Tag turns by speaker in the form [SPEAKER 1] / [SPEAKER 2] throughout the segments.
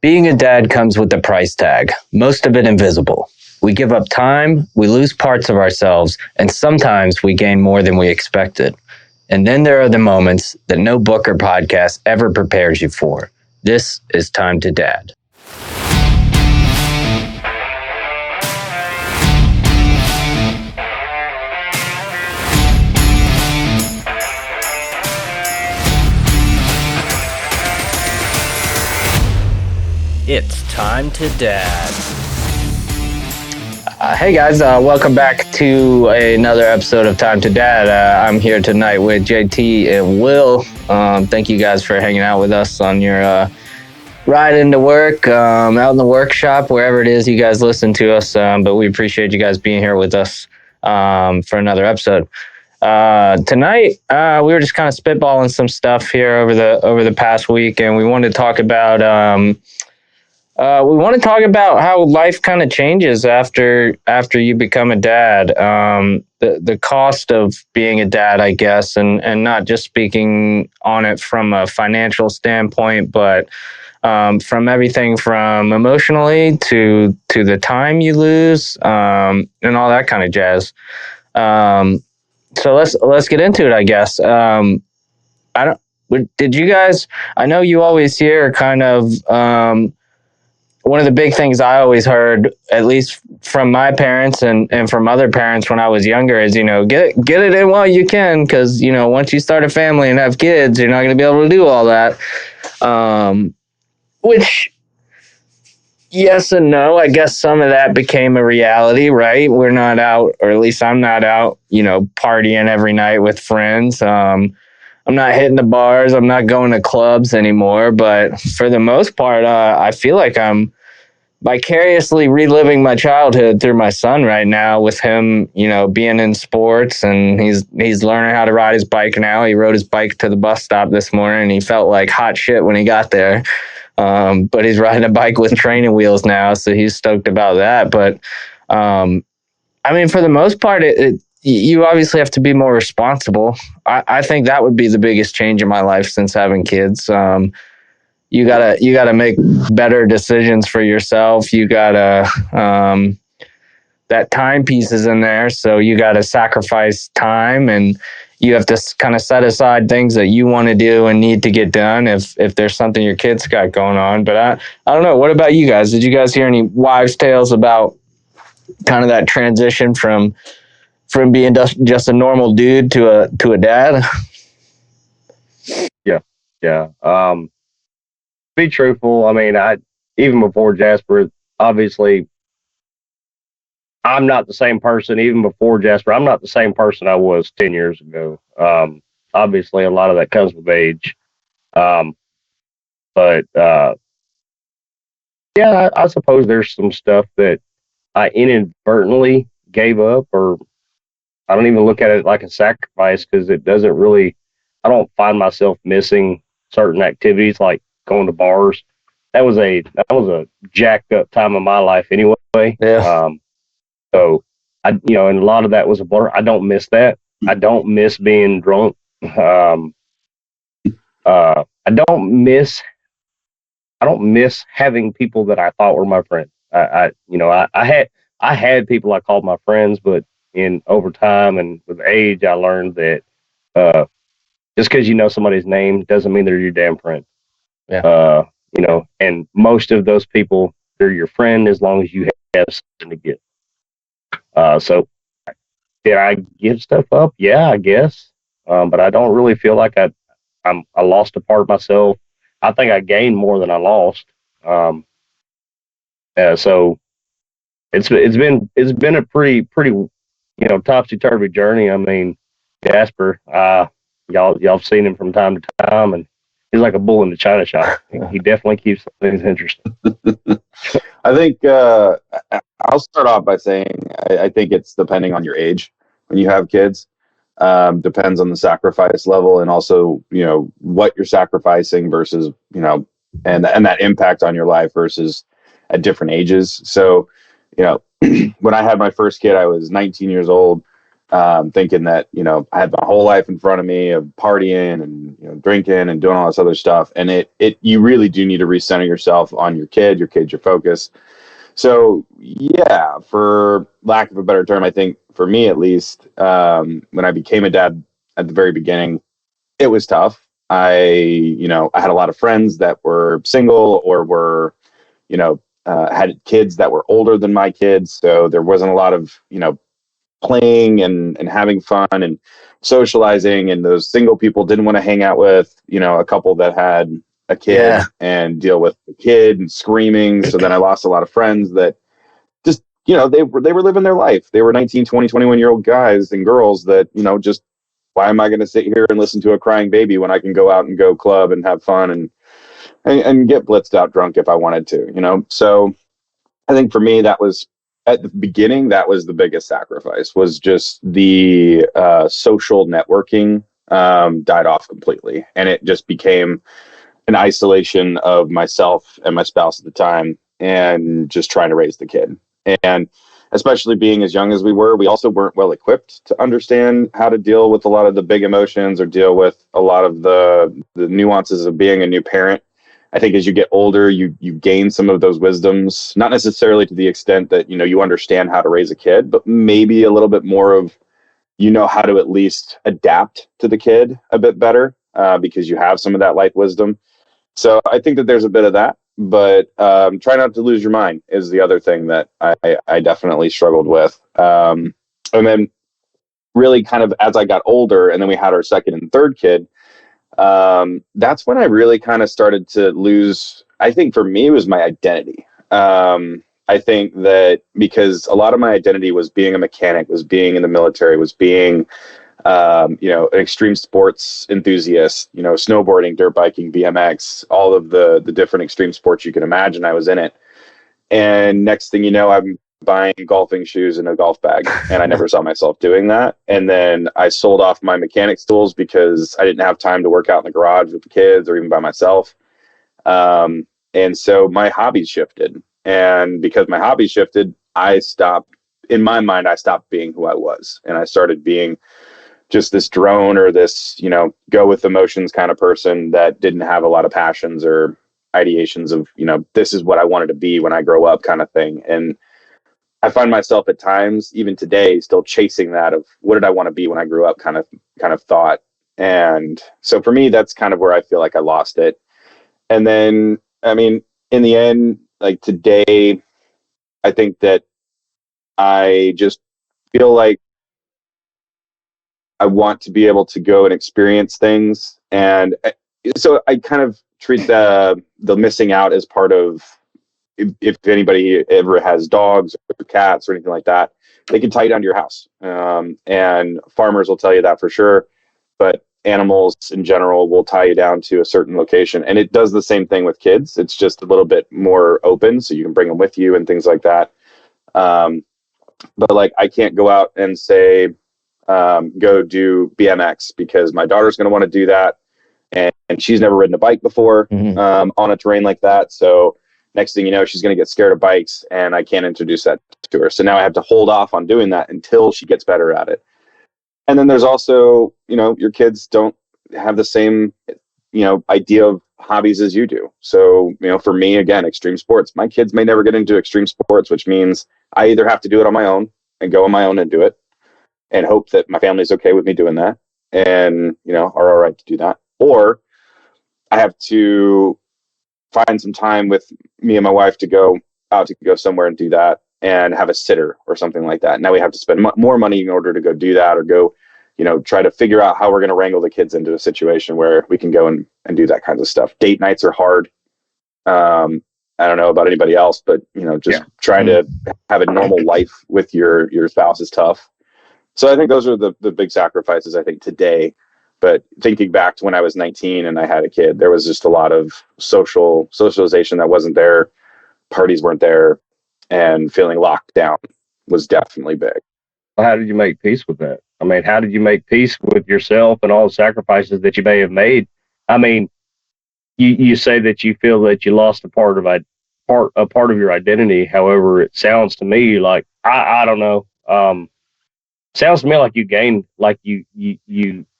[SPEAKER 1] Being a dad comes with a price tag, most of it invisible. We give up time, we lose parts of ourselves, and sometimes we gain more than we expected. And then there are the moments that no book or podcast ever prepares you for. This is Time to Dad. It's Time to Dad. Hey guys, welcome back to another episode of Time to Dad. I'm here tonight with JT and Will. Thank you guys for hanging out with us on your ride into work, out in the workshop, wherever it is you guys listen to us. But we appreciate you guys being here with us for another episode. Tonight, we were just kind of spitballing some stuff here over the past week, and we wanted to talk about how life kind of changes after you become a dad. The cost of being a dad, I guess, and not just speaking on it from a financial standpoint, but from everything from emotionally to the time you lose, and all that kind of jazz. So let's get into it, I guess. Did you guys? I know you always hear kind of. One of the big things I always heard, at least from my parents and from other parents when I was younger, is, get it in while you can, because, once you start a family and have kids, you're not going to be able to do all that. Which, yes and no. I guess some of that became a reality, right? We're not out, or at least I'm not out, partying every night with friends. I'm not hitting the bars. I'm not going to clubs anymore. But for the most part, I feel like I'm vicariously reliving my childhood through my son right now, with him, being in sports, and he's learning how to ride his bike now. He rode his bike to the bus stop this morning, and he felt like hot shit when he got there. But he's riding a bike with training wheels now, so he's stoked about that. But for the most part, you obviously have to be more responsible. I think that would be the biggest change in my life since having kids. You gotta make better decisions for yourself. You gotta that time piece is in there, so you gotta sacrifice time, and you have to kind of set aside things that you want to do and need to get done if there's something your kids got going on. But I don't know. What about you guys? Did you guys hear any wives' tales about kind of that transition from being just a normal dude to a dad?
[SPEAKER 2] Yeah. Be truthful. I even before Jasper, obviously, I'm not the same person. Even before Jasper, I'm not the same person I was 10 years ago. Obviously, a lot of that comes with age. But yeah, I suppose there's some stuff that I inadvertently gave up, or I don't even look at it like a sacrifice, because it doesn't really. I don't find myself missing certain activities like going to bars. That was a jacked up time of my life anyway.
[SPEAKER 1] Yeah.
[SPEAKER 2] So and a lot of that was a blur. I don't miss that. I don't miss being drunk. I don't miss having people that I thought were my friends. I had people I called my friends, but over time and with age, I learned that just because you know somebody's name doesn't mean they're your damn friend.
[SPEAKER 1] Yeah.
[SPEAKER 2] And most of those people, they're your friend as long as you have something to give. So did I give stuff up? Yeah, I guess. But I don't really feel like I lost a part of myself. I think I gained more than I lost. So it's been a pretty topsy turvy journey. Jasper, y'all seen him from time to time, and he's like a bull in the china shop. He definitely keeps things interesting.
[SPEAKER 3] I think I'll start off by saying I think it's depending on your age when you have kids. Depends on the sacrifice level, and also what you're sacrificing versus and that impact on your life versus at different ages. So when I had my first kid, I was 19 years old. thinking that, I had my whole life in front of me of partying and, drinking and doing all this other stuff. And you really do need to recenter yourself on your kid. Your kid's your focus. So yeah, for lack of a better term, I think for me at least, when I became a dad at the very beginning, it was tough. I had a lot of friends that were single or were, had kids that were older than my kids. So there wasn't a lot of, playing and having fun and socializing. And those single people didn't want to hang out with, a couple that had a kid and deal with the kid and screaming. So then I lost a lot of friends that just, they were living their life. They were 19, 20, 21-year-old guys and girls that, just, why am I going to sit here and listen to a crying baby when I can go out and go club and have fun and get blitzed out drunk if I wanted to, So I think for me, that was at the beginning, that was the biggest sacrifice, was just the social networking died off completely. And it just became an isolation of myself and my spouse at the time and just trying to raise the kid. And especially being as young as we were, we also weren't well equipped to understand how to deal with a lot of the big emotions or deal with a lot of the nuances of being a new parent. I think as you get older, you gain some of those wisdoms, not necessarily to the extent that, you understand how to raise a kid, but maybe a little bit more of, how to at least adapt to the kid a bit better because you have some of that life wisdom. So I think that there's a bit of that, but try not to lose your mind is the other thing that I definitely struggled with. And then really kind of as I got older and then we had our second and third kid, that's when I really kind of started to lose, I think for me, it was my identity. I think that because a lot of my identity was being a mechanic, was being in the military, was being, an extreme sports enthusiast, snowboarding, dirt biking, BMX, all of the different extreme sports you can imagine, I was in it. And next thing you know, I'm buying golfing shoes and a golf bag, and I never saw myself doing that. And then I sold off my mechanics tools because I didn't have time to work out in the garage with the kids or even by myself. And so my hobbies shifted. And because my hobbies shifted, in my mind, I stopped being who I was. And I started being just this drone or this, go with emotions kind of person that didn't have a lot of passions or ideations of, this is what I wanted to be when I grow up kind of thing. And I find myself at times, even today, still chasing that of what did I want to be when I grew up kind of thought. And so for me, that's kind of where I feel like I lost it. And then, I mean, in the end, like today, I think that I just feel like I want to be able to go and experience things. And so I kind of treat the missing out as part of, if anybody ever has dogs or cats or anything like that, they can tie you down to your house. And farmers will tell you that for sure. But animals in general will tie you down to a certain location. And it does the same thing with kids. It's just a little bit more open, so you can bring them with you and things like that. But like, I can't go out and say, go do BMX because my daughter's going to want to do that. And she's never ridden a bike before on a terrain like that. So next thing you know, she's going to get scared of bikes and I can't introduce that to her. So now I have to hold off on doing that until she gets better at it. And then there's also, your kids don't have the same, idea of hobbies as you do. So, for me, again, extreme sports, my kids may never get into extreme sports, which means I either have to do it on my own and go on my own and do it and hope that my family's okay with me doing that and, are all right to do that. Or I have to find some time with me and my wife to go out to go somewhere and do that and have a sitter or something like that. Now we have to spend more money in order to go do that or go, try to figure out how we're going to wrangle the kids into a situation where we can go and do that kinds of stuff. Date nights are hard. I don't know about anybody else, but, trying to have a normal life with your spouse is tough. So I think those are the big sacrifices, I think, today. But thinking back to when I was 19 and I had a kid, there was just a lot of socialization that wasn't there. Parties weren't there. And feeling locked down was definitely big.
[SPEAKER 2] How did you make peace with that? I mean, how did you make peace with yourself and all the sacrifices that you may have made? I mean, you say that you feel that you lost a part of your identity. However, it sounds to me like, I don't know. Sounds to me like you gained, like you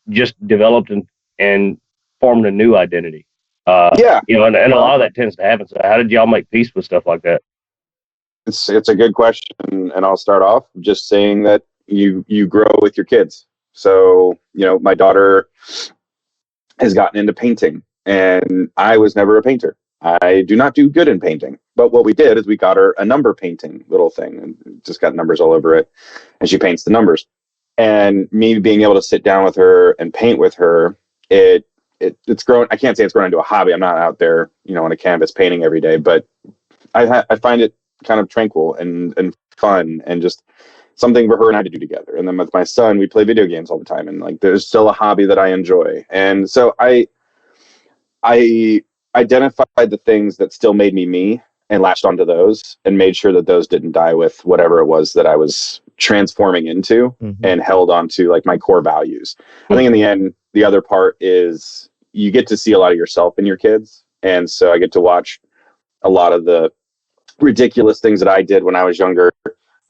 [SPEAKER 2] just developed and formed a new identity.
[SPEAKER 3] Yeah,
[SPEAKER 2] and a lot of that tends to happen. So how did y'all make peace with stuff like that?
[SPEAKER 3] it's a good question, and I'll start off just saying that you grow with your kids. So my daughter has gotten into painting, and I was never a painter. I do not do good in painting. But what we did is we got her a number painting little thing and just got numbers all over it, and she paints the numbers. And me being able to sit down with her and paint with her, it's grown. I can't say it's grown into a hobby. I'm not out there, on a canvas painting every day, but I find it kind of tranquil and fun and just something for her and I to do together. And then with my son, we play video games all the time, and like there's still a hobby that I enjoy. And so I identified the things that still made me and latched onto those and made sure that those didn't die with whatever it was that I was transforming into, and held on to like my core values. I think in the end, the other part is you get to see a lot of yourself in your kids. And so I get to watch a lot of the ridiculous things that I did when I was younger.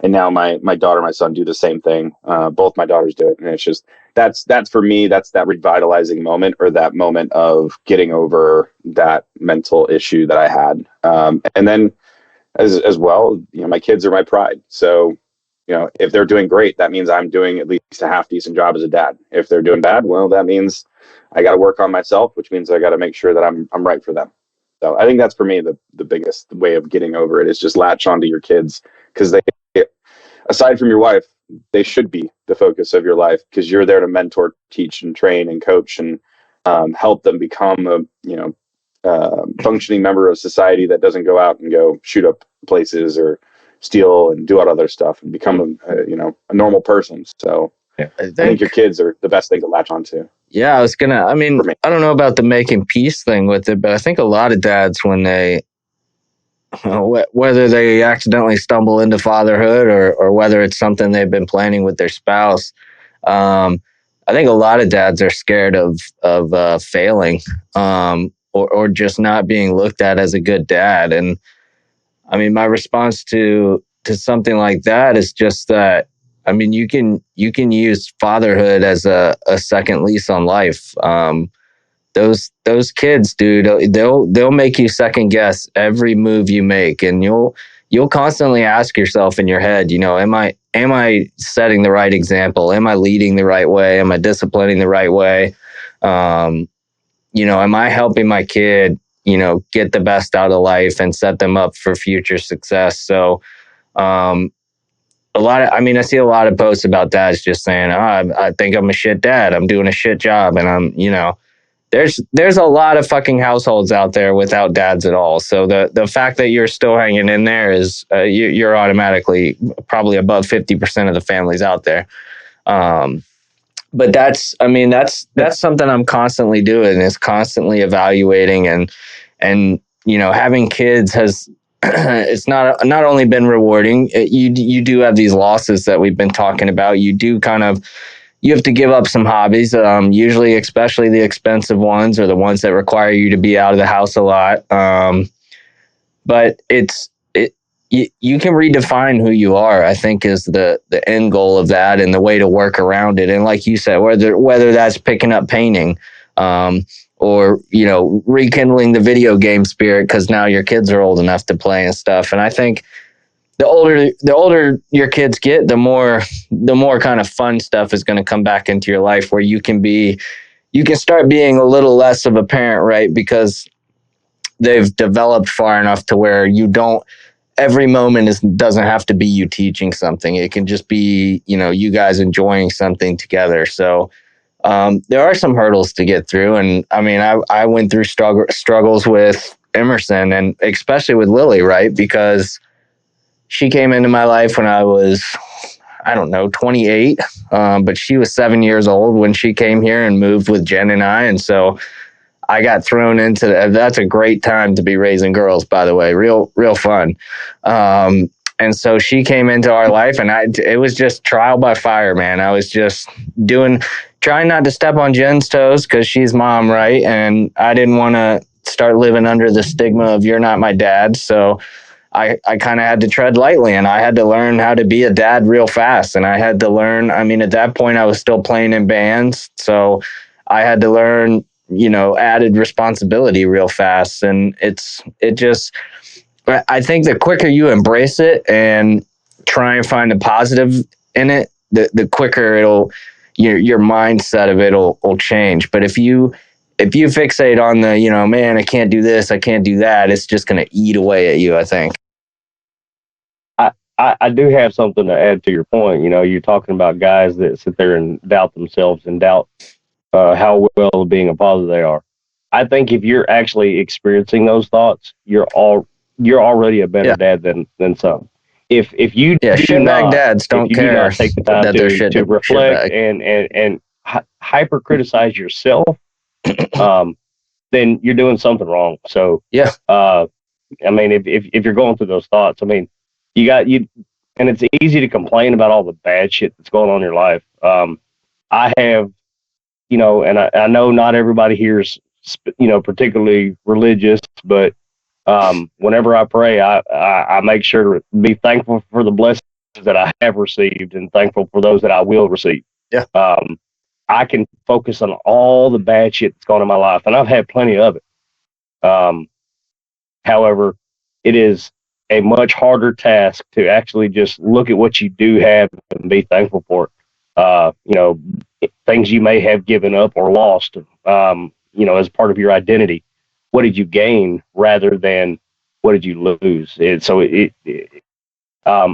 [SPEAKER 3] And now my daughter, my son do the same thing. Both my daughters do it. And it's just, that's for me, that's that revitalizing moment, or that moment of getting over that mental issue that I had. And then as well, my kids are my pride. So, if they're doing great, that means I'm doing at least a half decent job as a dad. If they're doing bad, well, that means I got to work on myself, which means I got to make sure that I'm right for them. So I think that's for me the biggest way of getting over it is just latch onto your kids, because they, aside from your wife, they should be the focus of your life, because you're there to mentor, teach, and train and coach and help them become a functioning member of society that doesn't go out and go shoot up places or steal and do all other stuff and become a normal person. So I think your kids are the best thing to latch onto.
[SPEAKER 1] Yeah, I don't know about the making peace thing with it, but I think a lot of dads, when they, whether they accidentally stumble into fatherhood or whether it's something they've been planning with their spouse, I think a lot of dads are scared of failing, or just not being looked at as a good dad. And I mean, my response to something like that is just that, I mean, you can use fatherhood as a second lease on life. Those kids, dude, they'll make you second guess every move you make, and you'll constantly ask yourself in your head, am I setting the right example? Am I leading the right way? Am I disciplining the right way? Am I helping my kid, get the best out of life and set them up for future success? So, I see a lot of posts about dads just saying, I think I'm a shit dad. I'm doing a shit job. And there's a lot of fucking households out there without dads at all. So the fact that you're still hanging in there is you're automatically probably above 50% of the families out there. But that's something I'm constantly doing, is constantly evaluating and having kids has, it's not only been rewarding. You do have these losses that we've been talking about. You have to give up some hobbies, usually, especially the expensive ones or the ones that require you to be out of the house a lot. But you can redefine who you are, I think, is the end goal of that, and the way to work around it. And like you said, whether that's picking up painting, or rekindling the video game spirit because now your kids are old enough to play and stuff. And I think the older your kids get, the more kind of fun stuff is going to come back into your life, where you can start being a little less of a parent, right? Because they've developed far enough to where every moment doesn't have to be you teaching something. It can just be, you guys enjoying something together. So there are some hurdles to get through. And I mean, I went through struggles with Emerson, and especially with Lily, right? Because she came into my life when I was, 28. But she was 7 years old when she came here and moved with Jen and I. And so I got thrown into that's a great time to be raising girls, by the way, real fun. And so she came into our life, and it was just trial by fire, man. I was just trying not to step on Jen's toes because she's mom, right? And I didn't want to start living under the stigma of you're not my dad. So I kind of had to tread lightly, and I had to learn how to be a dad real fast. And I had to learn, I mean, at that point I was still playing in bands. So I had to learn, added responsibility real fast. And I think the quicker you embrace it and try and find the positive in it, the quicker your mindset of it will change. But if you fixate on the, man, I can't do this, I can't do that, it's just going to eat away at you, I think.
[SPEAKER 2] I do have something to add to your point. You're talking about guys that sit there and doubt themselves and doubt how well being a father they are. I think if you're actually experiencing those thoughts, you're already a better dad than some. If you
[SPEAKER 1] shitbag dads don't care
[SPEAKER 2] do not take the time to reflect and hyper criticize yourself, then you're doing something wrong. So I mean, if you're going through those thoughts, I mean, and it's easy to complain about all the bad shit that's going on in your life. I have, and I know not everybody here is, particularly religious, but whenever I pray, I make sure to be thankful for the blessings that I have received and thankful for those that I will receive.
[SPEAKER 1] Yeah.
[SPEAKER 2] I can focus on all the bad shit that's gone in my life, and I've had plenty of it. However, it is a much harder task to actually just look at what you do have and be thankful for it. Things you may have given up or lost, as part of your identity. What did you gain rather than what did you lose? I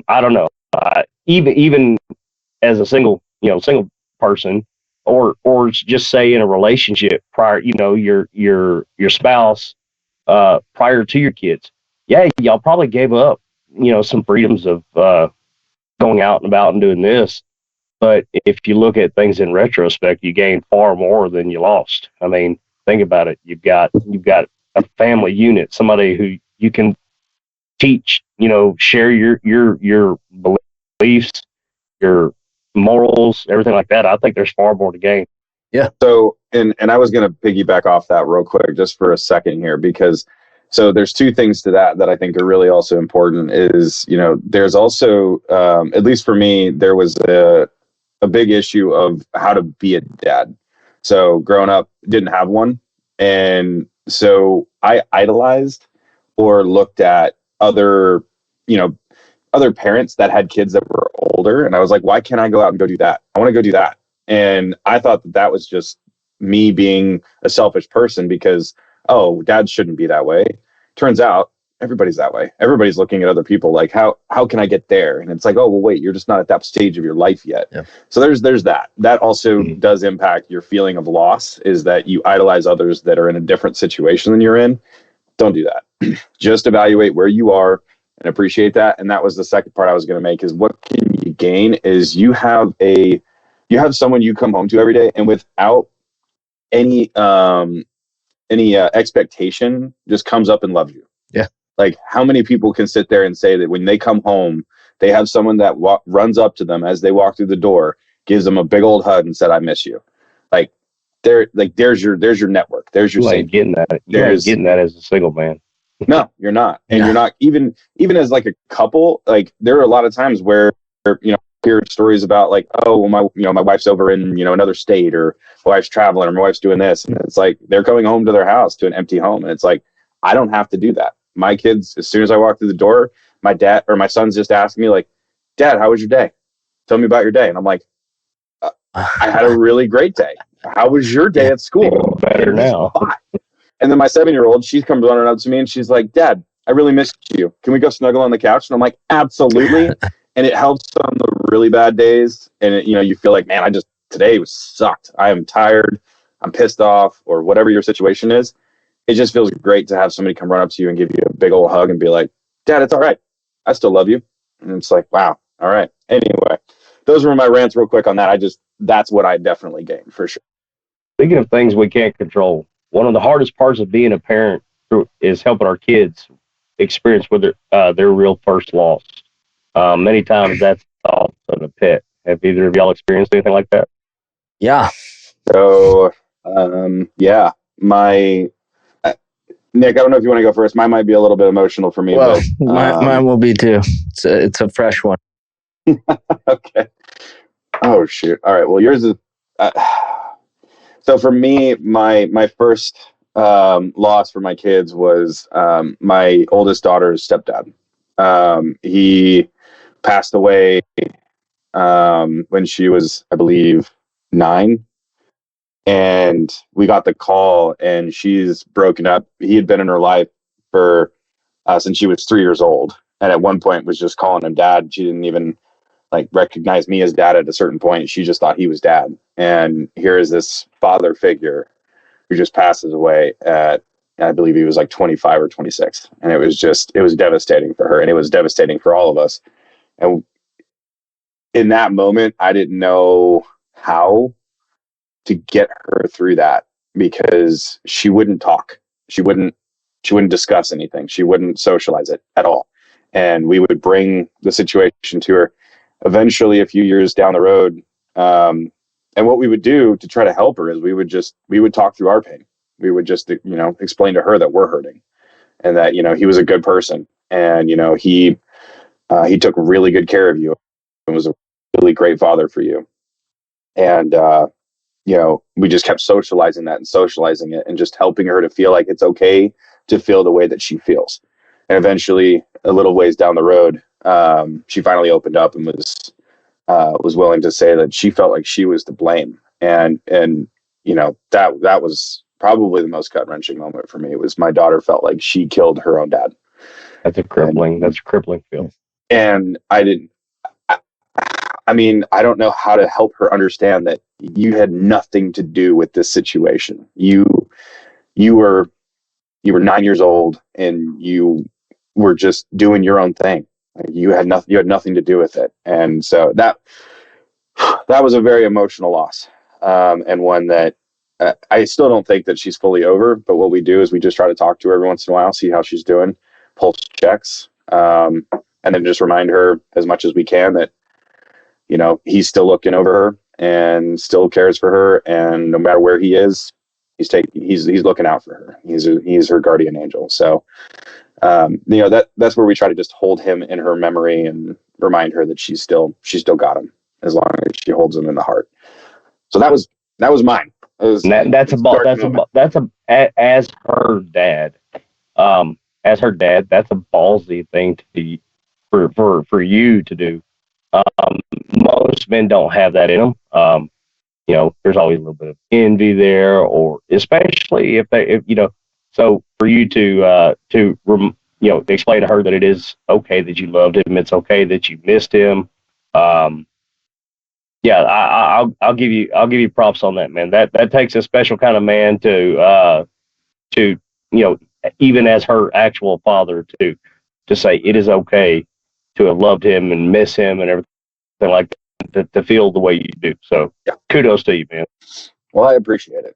[SPEAKER 2] don't know. Even as a single person, or just say in a relationship prior, your spouse, prior to your kids, y'all probably gave up, some freedoms of going out and about and doing this. But if you look at things in retrospect, you gained far more than you lost. I mean, think about it. You've got a family unit, somebody who you can teach, share your beliefs, your morals, everything like that. I think there's far more to gain.
[SPEAKER 3] Yeah. So, and I was going to piggyback off that real quick, just for a second here, because so there's two things to that I think are really also important. Is there's also at least for me, there was a big issue of how to be a dad. So growing up, didn't have one, and so I idolized or looked at other parents that had kids that were older, and I was like, why can't I go out and go do that? I want to go do that. And I thought that was just me being a selfish person because, dad shouldn't be that way. Turns out everybody's that way. Everybody's looking at other people like, how can I get there? And it's like, oh, well, wait, you're just not at that stage of your life yet. Yeah. So there's that. That also does impact your feeling of loss, is that you idolize others that are in a different situation than you're in. Don't do that. Just evaluate where you are and appreciate that. And that was the second part I was going to make, is what can you gain is you have someone you come home to every day, and without any expectation, just comes up and loves you.
[SPEAKER 1] Yeah.
[SPEAKER 3] Like, how many people can sit there and say that when they come home, they have someone that runs up to them as they walk through the door, gives them a big old hug and said, I miss you. There's your network. There's your
[SPEAKER 2] safety. Getting that. You're getting that as a single man.
[SPEAKER 3] No, you're not. And you're not even as like a couple. Like, there are a lot of times where, hear stories about like, oh, well, my wife's over in, another state, or my wife's traveling, or my wife's doing this. And it's like, they're going home to their house, to an empty home. And it's like, I don't have to do that. My kids, as soon as I walk through the door, my dad or my son's just asking me like, Dad, how was your day? Tell me about your day. And I'm like, I had a really great day. How was your day at school?
[SPEAKER 2] Better now.
[SPEAKER 3] And then my 7-year-old, she comes running up to me and she's like, Dad, I really missed you. Can we go snuggle on the couch? And I'm like, absolutely. And it helps on the really bad days. And you feel like, man, today was sucked. I am tired. I'm pissed off, or whatever your situation is. It just feels great to have somebody come run up to you and give you a big old hug and be like, Dad, it's all right. I still love you. And it's like, wow. All right. Anyway, those were my rants real quick on that. That's what I definitely gained, for sure.
[SPEAKER 2] Speaking of things we can't control, one of the hardest parts of being a parent is helping our kids experience their real first loss. Many times that's all of a pet. Have either of y'all experienced anything like that?
[SPEAKER 1] Yeah.
[SPEAKER 3] So, Nick, I don't know if you want to go first. Mine might be a little bit emotional for me,
[SPEAKER 1] Well,
[SPEAKER 3] but
[SPEAKER 1] mine will be too. It's a fresh one.
[SPEAKER 3] okay. Oh shoot! All right. Well, yours is. So for me, my first loss for my kids was my oldest daughter's stepdad. He passed away when she was, I believe, 9, and we got the call, and she's broken up. He had been in her life for since she was 3 years old, and at one point was just calling him dad. She didn't even like recognize me as dad at a certain point. She just thought he was dad. And here is this father figure who just passes away at, I believe he was like 25 or 26. And it was devastating for her. And it was devastating for all of us. And in that moment, I didn't know how to get her through that because she wouldn't talk. She wouldn't discuss anything. She wouldn't socialize it at all. And we would bring the situation to her eventually a few years down the road. And what we would do to try to help her is we would talk through our pain. We would just, explain to her that we're hurting and that, he was a good person. And, he took really good care of you and was a really great father for you. And, we just kept socializing that and socializing it and just helping her to feel like it's okay to feel the way that she feels. And eventually, a little ways down the road, she finally opened up and was willing to say that she felt like she was to blame. And that was probably the most gut wrenching moment for me. It was my daughter felt like she killed her own dad.
[SPEAKER 2] That's a crippling feel.
[SPEAKER 3] And I didn't. I mean, I don't know how to help her understand that you had nothing to do with this situation. You were 9 years old and you were just doing your own thing. You had nothing to do with it. And so that was a very emotional loss. And one that I still don't think that she's fully over, but what we do is we just try to talk to her every once in a while, see how she's doing, pulse checks, and then just remind her as much as we can that, he's still looking over her and still cares for her. And no matter where he is, he's looking out for her. He's her guardian angel. So, that's where we try to just hold him in her memory and remind her that she's still got him as long as she holds him in the heart. So that was mine. As her dad,
[SPEAKER 2] that's a ballsy thing to be for you to do. Most men don't have that in them. There's always a little bit of envy there, or especially if so for you to explain to her that it is okay that you loved him, it's okay that you missed him. I'll give you props on that, man. That takes a special kind of man to even as her actual father to say it is okay to have loved him and miss him and everything like that, to feel the way you do. So kudos to you, man.
[SPEAKER 3] Well, I appreciate it.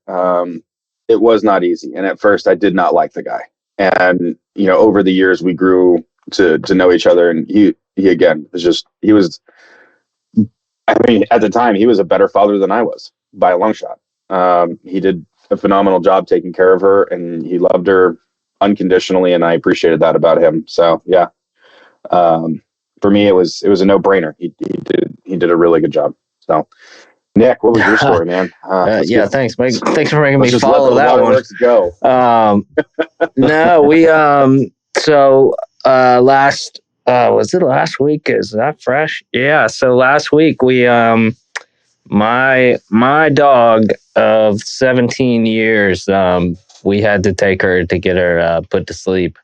[SPEAKER 3] It was not easy. And at first I did not like the guy. And, over the years we grew to know each other. And he again, at the time he was a better father than I was by a long shot. He did a phenomenal job taking care of her and he loved her unconditionally. And I appreciated that about him. So yeah. For me, it was a no-brainer. He did a really good job. So, Nick, what was your story, man?
[SPEAKER 1] Thanks, Mike. Thanks for making me follow that one.
[SPEAKER 3] Let's go.
[SPEAKER 1] No, we so last was it last week? Is that fresh? Yeah. So last week we my dog of 17 years we had to take her to get her put to sleep.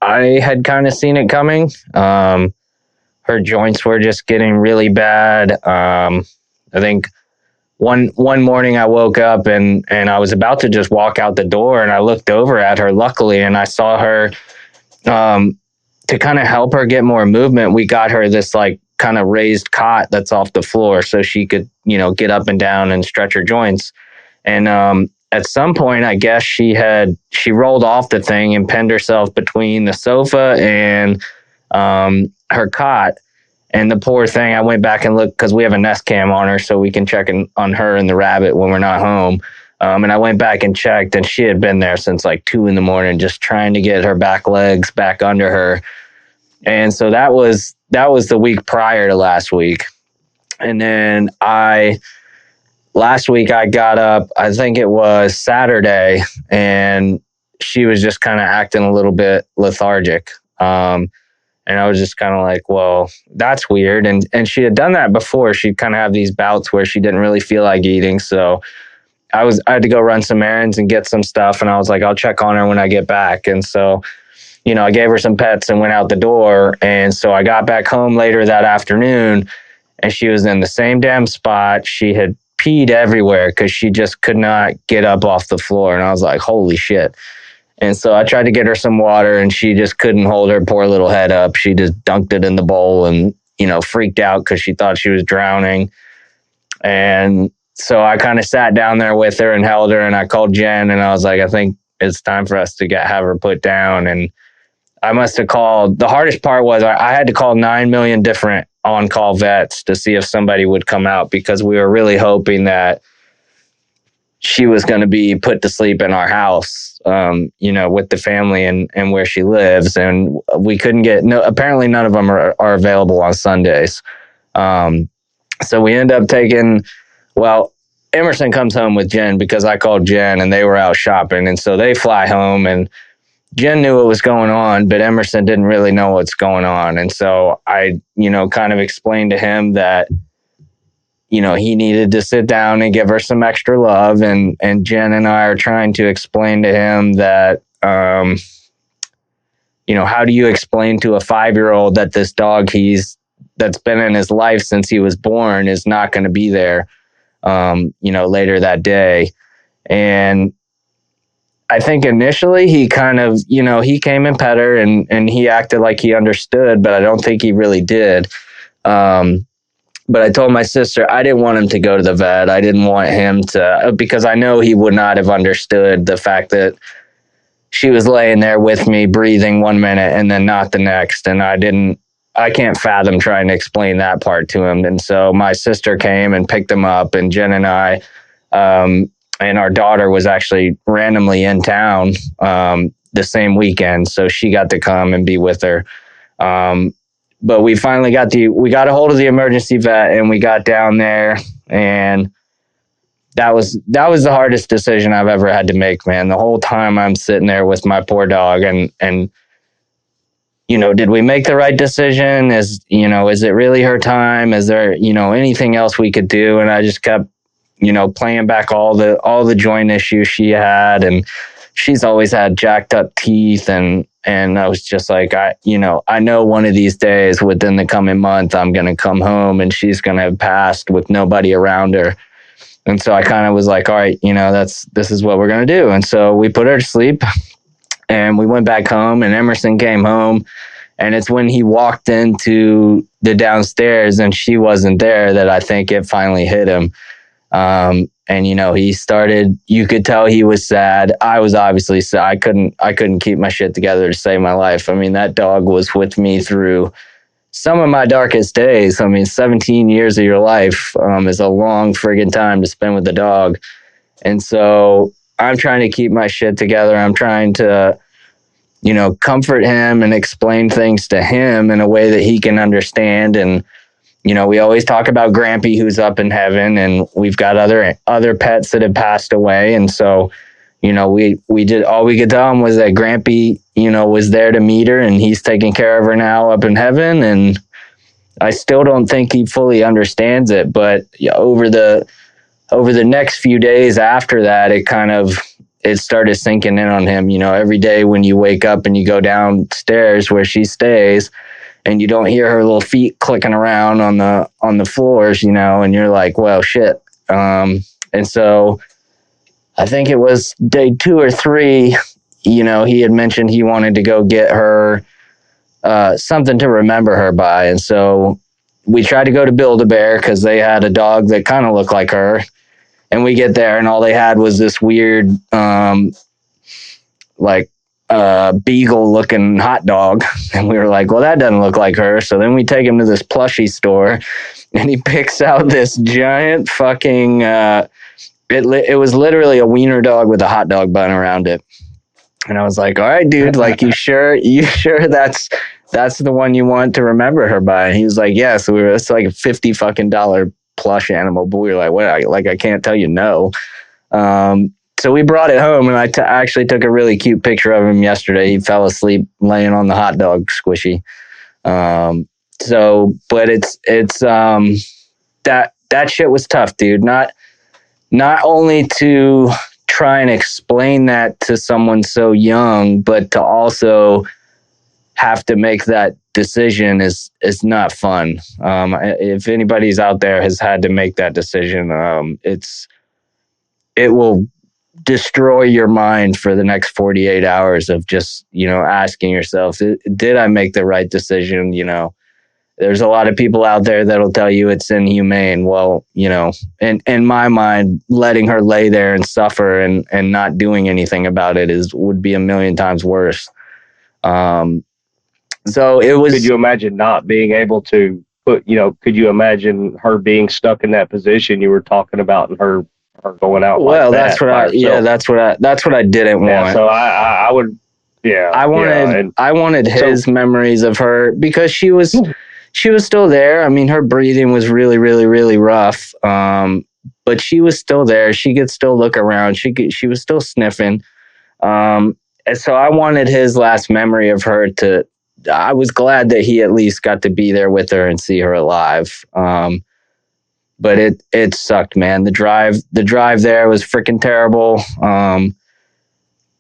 [SPEAKER 1] I had kind of seen it coming. Her joints were just getting really bad. I think one morning I woke up and I was about to just walk out the door and I looked over at her, luckily, and I saw her to kind of help her get more movement. We got her this like kind of raised cot that's off the floor so she could, get up and down and stretch her joints. And at some point, I guess she rolled off the thing and pinned herself between the sofa and her cot. And the poor thing, I went back and looked because we have a Nest Cam on her so we can check on her and the rabbit when we're not home. And I went back and checked, and she had been there since like 2 a.m, just trying to get her back legs back under her. And so that was the week prior to last week. And then last week I got up, I think it was Saturday, and she was just kind of acting a little bit lethargic. And I was just kind of like, well, that's weird. And she had done that before. She'd kind of have these bouts where she didn't really feel like eating. So I had to go run some errands and get some stuff. And I was like, I'll check on her when I get back. And so, I gave her some pets and went out the door. And so I got back home later that afternoon, and she was in the same damn spot. She had peed everywhere because she just could not get up off the floor. And I was like, holy shit. And so I tried to get her some water, and she just couldn't hold her poor little head up. She just dunked it in the bowl and, freaked out because she thought she was drowning. And so I kind of sat down there with her and held her, and I called Jen, and I was like, I think it's time for us to have her put down. And I must have called. The hardest part was I had to call 9 million different on-call vets to see if somebody would come out, because we were really hoping that she was going to be put to sleep in our house, with the family and where she lives. And we couldn't apparently none of them are available on Sundays. So we end up Emerson comes home with Jen because I called Jen and they were out shopping. And so they fly home, and Jen knew what was going on, but Emerson didn't really know what's going on. And so I, kind of explained to him that, he needed to sit down and give her some extra love. And Jen and I are trying to explain to him that, how do you explain to a 5-year-old that this dog that's been in his life since he was born is not going to be there, later that day. And I think initially he kind of, he came and pet her and he acted like he understood, but I don't think he really did. But I told my sister I didn't want him to go to the vet. I didn't want him to, because I know he would not have understood the fact that she was laying there with me, breathing 1 minute and then not the next. And I can't fathom trying to explain that part to him. And so my sister came and picked him up, and Jen and I, and our daughter was actually randomly in town the same weekend, so she got to come and be with her. But we finally got a hold of the emergency vet, and we got down there, and that was the hardest decision I've ever had to make, man. The whole time I'm sitting there with my poor dog, and did we make the right decision? Is it really her time? Is there anything else we could do? And I just kept playing back all the joint issues she had, and she's always had jacked up teeth, and I was just like, I know one of these days within the coming month, I'm going to come home and she's going to have passed with nobody around her. And so I kind of was like, all right, this is what we're going to do. And so we put her to sleep, and we went back home, and Emerson came home, and it's when he walked into the downstairs and she wasn't there that I think it finally hit him. And he started, you could tell he was sad. I was obviously sad. I couldn't keep my shit together to save my life. I mean, that dog was with me through some of my darkest days. I mean, 17 years of your life, is a long friggin' time to spend with the dog. And so I'm trying to keep my shit together. I'm trying to, comfort him and explain things to him in a way that he can understand. And, we always talk about Grampy, who's up in heaven, and we've got other pets that have passed away. And so, we did all we could tell him was that Grampy, was there to meet her, and he's taking care of her now up in heaven. And I still don't think he fully understands it, but over the next few days after that, it started sinking in on him. Every day when you wake up and you go downstairs where she stays, and you don't hear her little feet clicking around on the floors, and you're like, well, shit. And so I think it was day 2 or 3, he had mentioned he wanted to go get her something to remember her by. And so we tried to go to Build-A-Bear because they had a dog that kind of looked like her. And we get there, and all they had was this weird, beagle-looking hot dog. And we were like, well, that doesn't look like her. So then we take him to this plushie store, and he picks out this giant fucking it was literally a wiener dog with a hot dog bun around it. And I was like, all right, dude, like, you sure that's the one you want to remember her by? And he was like, yeah. So it's like a $50 fucking plush animal, but we were like, what? I can't tell you no. So we brought it home, and I actually took a really cute picture of him yesterday. He fell asleep laying on the hot dog squishy. But it's that shit was tough, dude. Not only to try and explain that to someone so young, but to also have to make that decision is not fun. If anybody's out there has had to make that decision, it will destroy your mind for the next 48 hours of just, asking yourself, did I make the right decision? There's a lot of people out there that'll tell you it's inhumane. Well, in my mind, letting her lay there and suffer and not doing anything about it would be a million times worse. So it was.
[SPEAKER 2] Could you imagine not being able to could you imagine her being stuck in that position you were talking about, and her going out?
[SPEAKER 1] Well,
[SPEAKER 2] like
[SPEAKER 1] that's what I didn't want.
[SPEAKER 2] So I would. Yeah,
[SPEAKER 1] I wanted his memories of her, because she was still there. I mean, her breathing was really, really, really rough. But she was still there. She could still look around. She was still sniffing. And so I wanted his last memory of her I was glad that he at least got to be there with her and see her alive. But it sucked, man. The drive there was freaking terrible.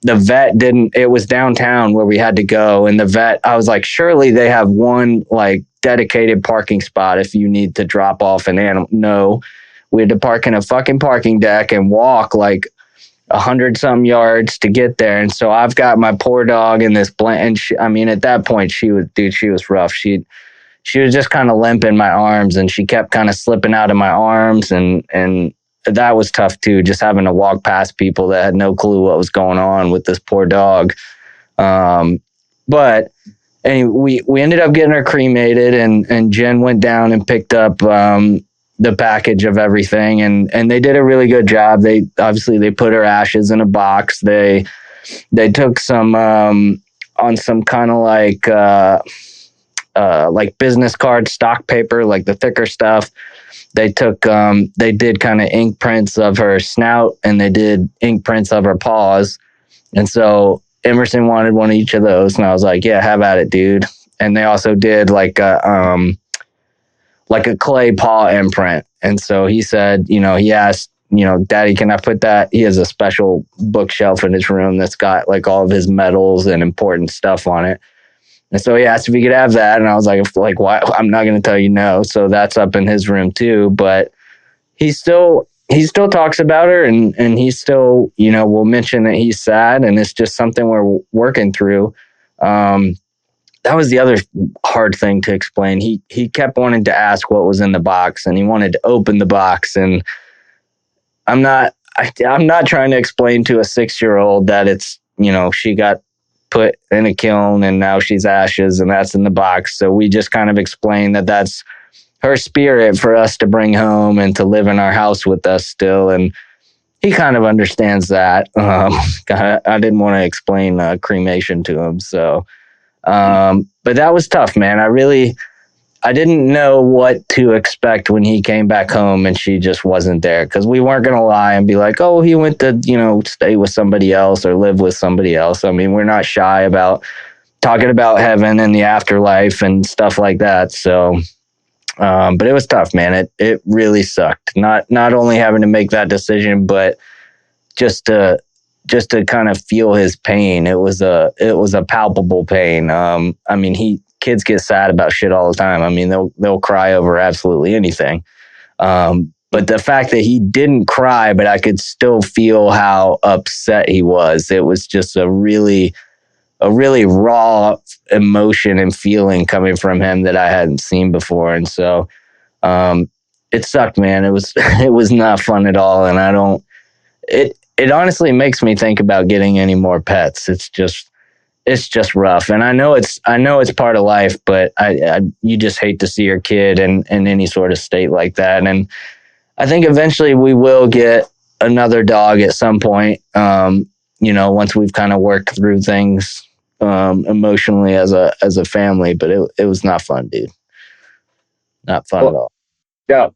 [SPEAKER 1] The vet it was downtown where we had to go. And the vet, I was like, surely they have one like dedicated parking spot if you need to drop off an animal. No, we had to park in a fucking parking deck and walk like 100-some yards to get there. And so I've got my poor dog in this blanket. And at that point she was rough. She was just kind of limp in my arms, and she kept kind of slipping out of my arms. And that was tough too, just having to walk past people that had no clue what was going on with this poor dog. But anyway, we ended up getting her cremated, and Jen went down and picked up the package of everything, and they did a really good job. They put her ashes in a box. They took some on some kind of like business card stock paper, like the thicker stuff. They did kind of ink prints of her snout, and they did ink prints of her paws. And so Emerson wanted one of each of those, and I was like, yeah, have at it, dude. And they also did like a clay paw imprint. And so he said, he asked, Daddy, can I put that? He has a special bookshelf in his room that's got like all of his medals and important stuff on it. And so he asked if he could have that. And I was like, why? I'm not going to tell you no. So that's up in his room too. But he still talks about her, and he still, will mention that he's sad, and it's just something we're working through. That was the other hard thing to explain. He kept wanting to ask what was in the box, and he wanted to open the box. And I'm not trying to explain to a 6-year-old that it's, she got put in a kiln and now she's ashes and that's in the box. So we just kind of explained that that's her spirit for us to bring home and to live in our house with us still. And he kind of understands that. I didn't want to explain cremation to him. So, but that was tough, man. I didn't know what to expect when he came back home and she just wasn't there, because we weren't going to lie and be like, oh, he went to, stay with somebody else or live with somebody else. I mean, we're not shy about talking about heaven and the afterlife and stuff like that. So, but it was tough, man. It really sucked. Not only having to make that decision, but just to kind of feel his pain. It was a palpable pain. I mean, kids get sad about shit all the time. I mean, they'll cry over absolutely anything. But the fact that he didn't cry, but I could still feel how upset he was. It was just a really raw emotion and feeling coming from him that I hadn't seen before. And so, it sucked, man. It was not fun at all. And it honestly makes me think about getting any more pets. It's just rough. And I know it's part of life, but you just hate to see your kid in any sort of state like that. And I think eventually we will get another dog at some point. Once we've kind of worked through things emotionally as a family, but it was not fun, dude. Not fun at all.
[SPEAKER 2] Yeah.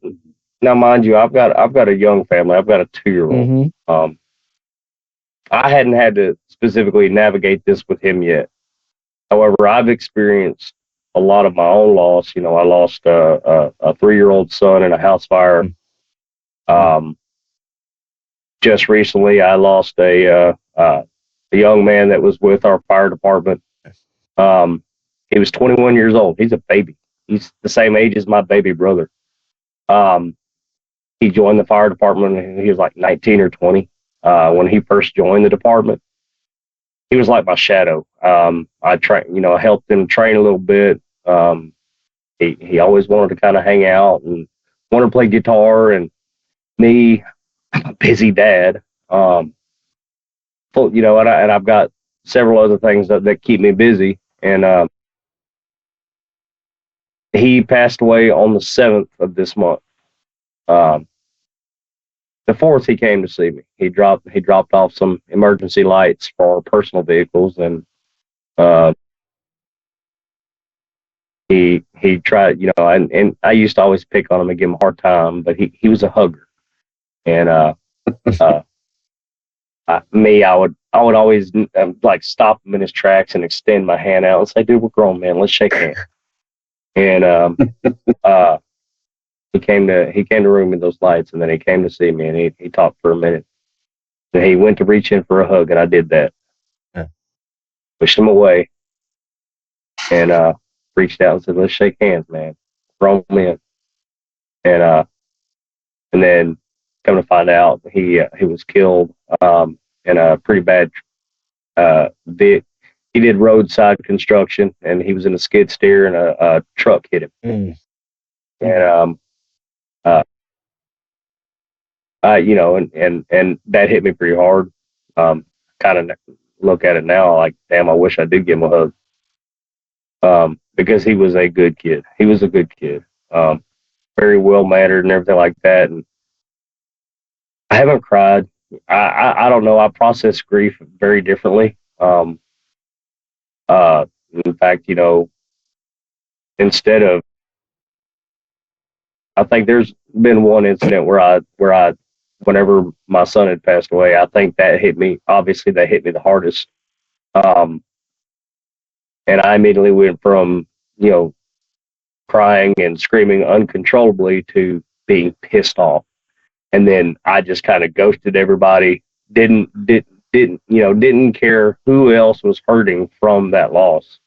[SPEAKER 2] Now, mind you, I've got a young family. I've got a 2-year-old.
[SPEAKER 1] Mm-hmm.
[SPEAKER 2] I hadn't had to specifically navigate this with him yet. However, I've experienced a lot of my own loss. I lost a 3-year-old son in a house fire. Just recently, I lost a young man that was with our fire department. He was 21 years old. He's a baby. He's the same age as my baby brother. He joined the fire department and he was like 19 or 20 when he first joined the department. He was like my shadow. I helped him train a little bit. He always wanted to kind of hang out and wanted to play guitar. And me, I'm a busy dad. And I've got several other things that keep me busy. And he passed away on the 7th of this month. The 4th, he came to see me. He dropped off some emergency lights for personal vehicles, and he tried, and I used to always pick on him and give him a hard time, but he was a hugger, and I would always like stop him in his tracks and extend my hand out and say, "Dude, we're grown, man. Let's shake hands." And he came to room with those lights, and then he came to see me, and he talked for a minute. And he went to reach in for a hug, and I did that. Yeah. Pushed him away, and reached out and said, "Let's shake hands, man. Grown men." And then come to find out, he was killed in a pretty bad he did roadside construction, and he was in a skid steer, and a truck hit him. And and that hit me pretty hard. Kind of look at it now like, damn, I wish I did give him a hug. Because he was a good kid. He was a good kid. Very well mannered and everything like that. And I haven't cried. I don't know. I process grief very differently. In fact, instead of, I think there's been one incident where I, whenever my son had passed away, I think that hit me. Obviously, that hit me the hardest. And I immediately went from, crying and screaming uncontrollably to being pissed off. And then I just kind of ghosted everybody. Didn't care who else was hurting from that loss.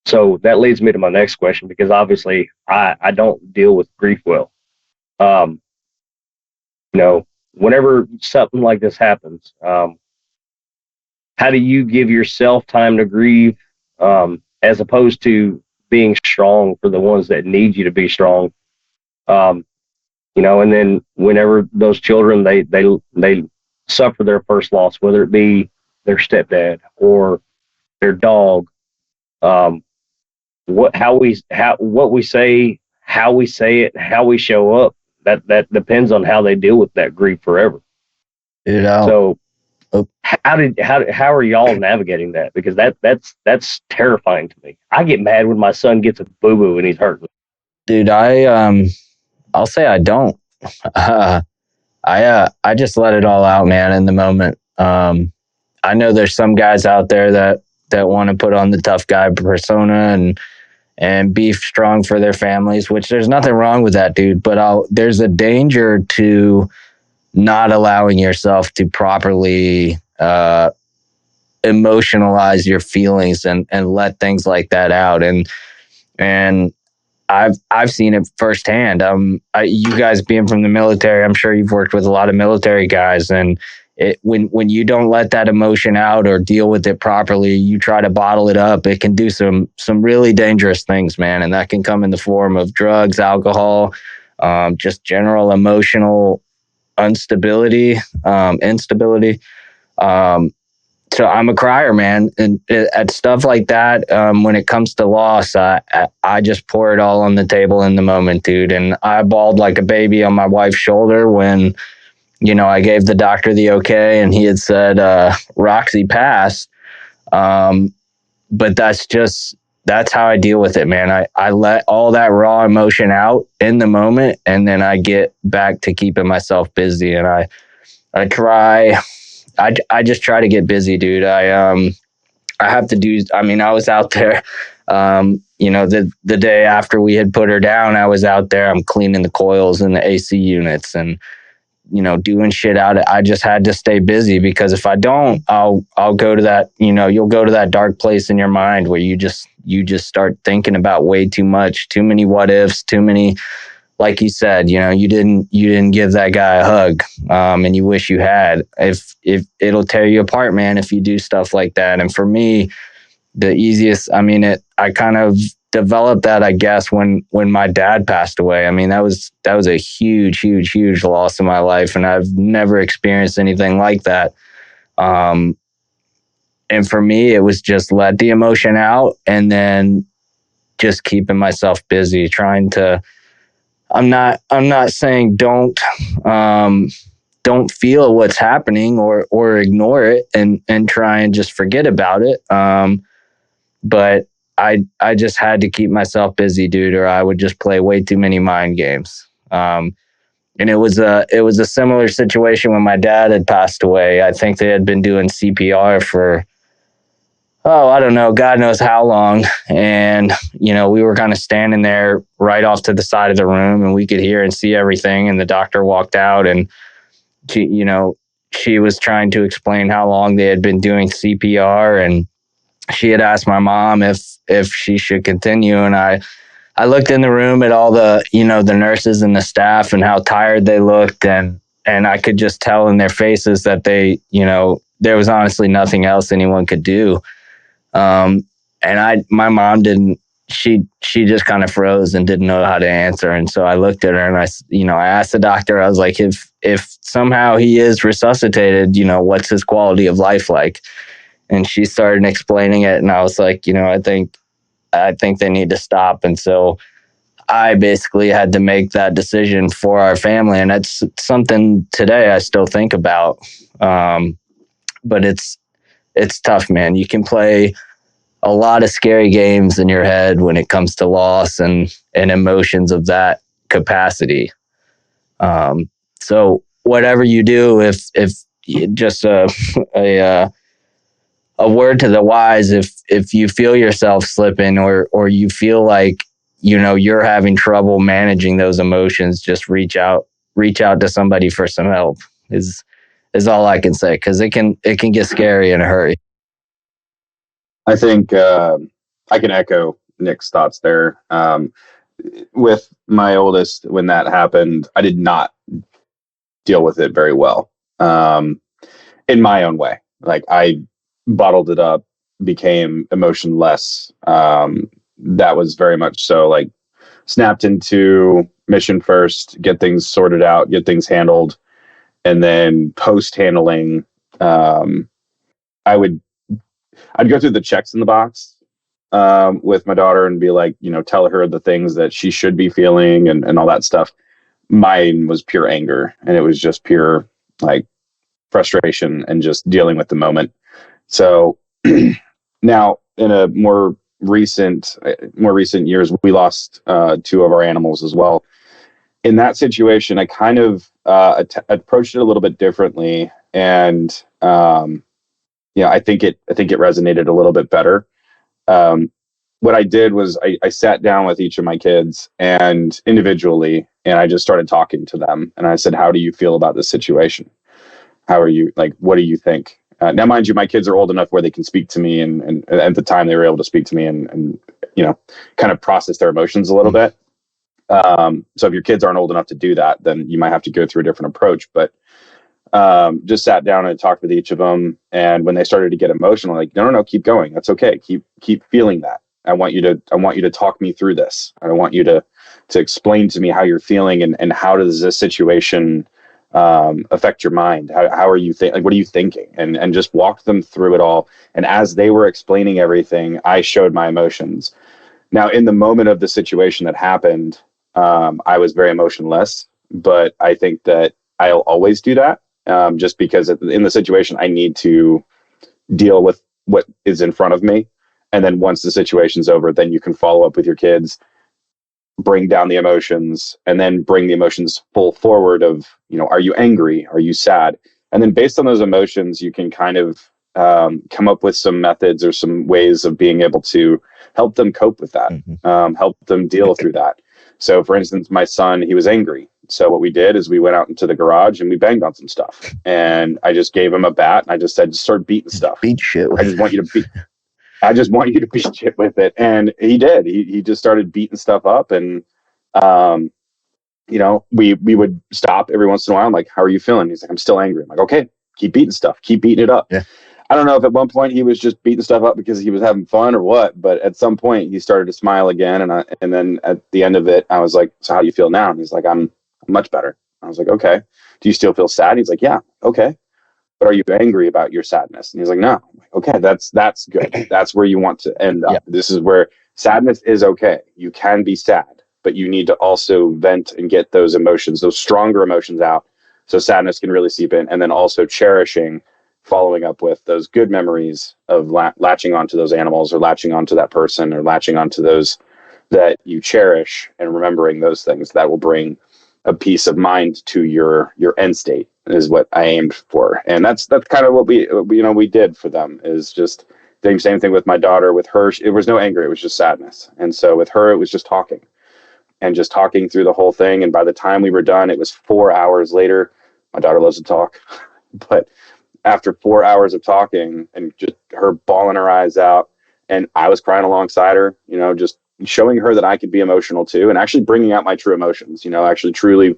[SPEAKER 2] So that leads me to my next question, because obviously I don't deal with grief well. Whenever something like this happens, how do you give yourself time to grieve, as opposed to being strong for the ones that need you to be strong? And then whenever those children, they suffer their first loss, whether it be their stepdad or their dog, what we say, how we say it, how we show up, that depends on how they deal with that grief forever. So how are y'all navigating that? Because that's terrifying to me. I get mad when my son gets a boo-boo and he's hurting.
[SPEAKER 1] Dude, I'll say I don't. I just let it all out, man, in the moment. I know there's some guys out there that want to put on the tough guy persona and be strong for their families, which there's nothing wrong with that, dude. But there's a danger to not allowing yourself to properly emotionalize your feelings and let things like that out. And I've seen it firsthand. You guys being from the military, I'm sure you've worked with a lot of military guys, and when you don't let that emotion out or deal with it properly, you try to bottle it up, it can do some really dangerous things, man. And that can come in the form of drugs, alcohol, just general emotional instability. so I'm a crier, man, and at stuff like that, when it comes to loss, I just pour it all on the table in the moment, dude. And I bawled like a baby on my wife's shoulder when, I gave the doctor the okay, and he had said Roxy passed. But that's how I deal with it, man. I let all that raw emotion out in the moment, and then I get back to keeping myself busy, and I try. I just try to get busy, dude. I have to do. I mean, I was out there. The day after we had put her down, I was out there. I'm cleaning the coils in the AC units and doing shit out. I just had to stay busy, because if I don't, I'll go to that. You'll go to that dark place in your mind where you just start thinking about way too much, too many what ifs, too many. Like you said, you didn't give that guy a hug, and you wish you had. If it'll tear you apart, man, if you do stuff like that. And for me, the easiest, I kind of developed that, I guess, when my dad passed away. I mean, that was a huge, huge, huge loss in my life, and I've never experienced anything like that. And for me, it was just let the emotion out, and then just keeping myself busy, trying to. I'm not saying don't feel what's happening or ignore it and try and just forget about it. But I just had to keep myself busy, dude, or I would just play way too many mind games. And it was a similar situation when my dad had passed away. I think they had been doing CPR for, I don't know, God knows how long. And, we were kind of standing there right off to the side of the room, and we could hear and see everything. And the doctor walked out, and she was trying to explain how long they had been doing CPR. And she had asked my mom if she should continue. And I looked in the room at all the, the nurses and the staff and how tired they looked. And I could just tell in their faces that they, there was honestly nothing else anyone could do. And my mom didn't, she just kind of froze and didn't know how to answer. And so I looked at her and I asked the doctor, I was like, if somehow he is resuscitated, what's his quality of life like? And she started explaining it. And I was like, I think they need to stop. And so I basically had to make that decision for our family. And that's something today I still think about. But it's tough, man. You can play a lot of scary games in your head when it comes to loss and emotions of that capacity. So whatever you do, if just a word to the wise, if you feel yourself slipping or you feel like, you're having trouble managing those emotions, just reach out to somebody for some help is all I can say. 'Cause it can get scary in a hurry.
[SPEAKER 3] I think I can echo Nick's thoughts there. With my oldest, when that happened, I did not deal with it very well, in my own way. Like, I bottled it up, became emotionless. That was very much so, like, snapped into mission first, get things sorted out, get things handled, and then post handling, I'd go through the checks in the box with my daughter and be like, tell her the things that she should be feeling and all that stuff. Mine was pure anger, and it was just pure, like, frustration and just dealing with the moment. So now, in a more recent years, we lost two of our animals as well. In that situation, I kind of approached it a little bit differently, and I think it resonated a little bit better. What I did was I sat down with each of my kids and individually, and I just started talking to them. And I said, "How do you feel about this situation? How are you, like, what do you think?" Now, mind you, my kids are old enough where they can speak to me, and at the time they were able to speak to me and kind of process their emotions a little bit. So if your kids aren't old enough to do that, then you might have to go through a different approach. But just sat down and talked with each of them. And when they started to get emotional, like, no, keep going. That's okay. Keep feeling that. I want you to talk me through this. I want you to explain to me how you're feeling and how does this situation affect your mind? How are you like, what are you thinking? And just walk them through it all. And as they were explaining everything, I showed my emotions. Now, in the moment of the situation that happened, I was very emotionless, but I think that I'll always do that, just because in the situation, I need to deal with what is in front of me. And then once the situation's over, then you can follow up with your kids, bring down the emotions, and then bring the emotions full forward of, are you angry? Are you sad? And then based on those emotions, you can kind of come up with some methods or some ways of being able to help them cope with that, help them deal through that. So for instance, my son, he was angry. So what we did is we went out into the garage and we banged on some stuff. And I just gave him a bat and I just said, start beating stuff.
[SPEAKER 4] Beat shit with
[SPEAKER 3] I just want you to beat shit with it. And he did. He just started beating stuff up. And, we would stop every once in a while. I'm like, how are you feeling? He's like, I'm still angry. I'm like, okay, keep beating stuff. Keep beating it up.
[SPEAKER 4] Yeah.
[SPEAKER 3] I don't know if at one point he was just beating stuff up because he was having fun or what, but at some point he started to smile again. And then at the end of it, I was like, so how do you feel now? And he's like, I'm much better. I was like, okay. Do you still feel sad? He's like, yeah. Okay. But are you angry about your sadness? And he's like, no. I'm like, okay, that's good. That's where you want to end up.
[SPEAKER 4] Yeah.
[SPEAKER 3] This is where sadness is okay. You can be sad, but you need to also vent and get those emotions, those stronger emotions out, so sadness can really seep in. And then also cherishing, following up with those good memories of latching onto those animals, or latching onto that person, or latching onto those that you cherish, and remembering those things that will bring a peace of mind to your end state is what I aimed for. And that's kind of what we did for them, is just the same thing with my daughter. With her, it was no anger, it was just sadness. And so with her, it was just talking through the whole thing. And by the time we were done, it was 4 hours later. My daughter loves to talk, but after 4 hours of talking and just her bawling her eyes out, and I was crying alongside her, just showing her that I could be emotional too, and actually bringing out my true emotions, actually truly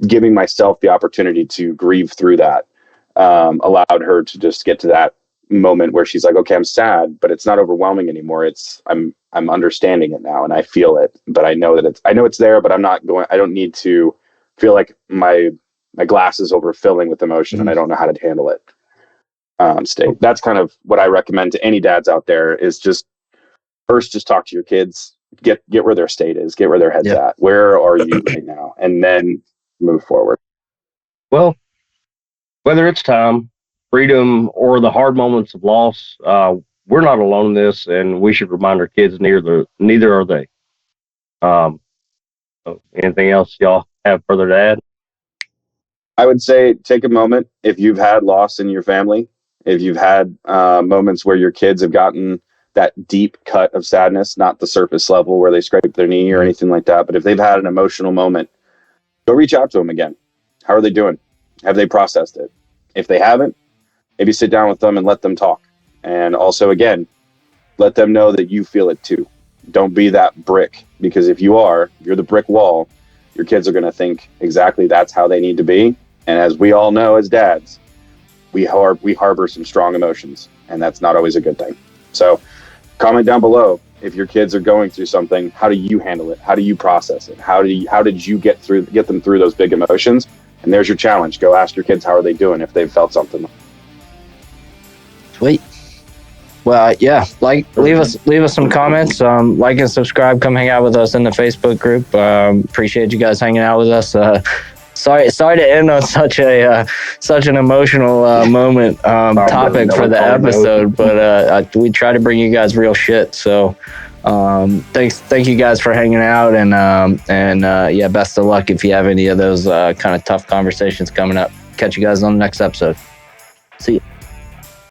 [SPEAKER 3] giving myself the opportunity to grieve through that, allowed her to just get to that moment where she's like, okay, I'm sad, but it's not overwhelming anymore. I'm understanding it now and I feel it, but I know it's there, but I don't need to feel like my glass is overfilling with emotion and I don't know how to handle it. State. That's kind of what I recommend to any dads out there, is just talk to your kids, get where their state is, get where their head's at. Where are you right now? And then move forward.
[SPEAKER 2] Well, whether it's time, freedom, or the hard moments of loss, we're not alone in this, and we should remind our kids neither are they. Anything else y'all have further to add?
[SPEAKER 3] I would say take a moment. If you've had loss in your family, if you've had moments where your kids have gotten that deep cut of sadness, not the surface level where they scrape their knee or anything like that, but if they've had an emotional moment, go reach out to them again. How are they doing? Have they processed it? If they haven't, maybe sit down with them and let them talk. And also, again, let them know that you feel it too. Don't be that brick, because if you're the brick wall, your kids are going to think exactly that's how they need to be. And as we all know as dads, we harbor some strong emotions, and that's not always a good thing. So comment down below if your kids are going through something. How do you handle it? How do you process it? How did you get them through those big emotions? And there's your challenge. Go ask your kids how are they doing if they've felt something.
[SPEAKER 1] Sweet. Well, yeah, leave us some comments. Like and subscribe. Come hang out with us in the Facebook group. Appreciate you guys hanging out with us. Sorry to end on such an emotional moment topic for the episode, but we try to bring you guys real shit. So thank you guys for hanging out, and yeah, best of luck if you have any of those kind of tough conversations coming up. Catch you guys on the next episode. See you.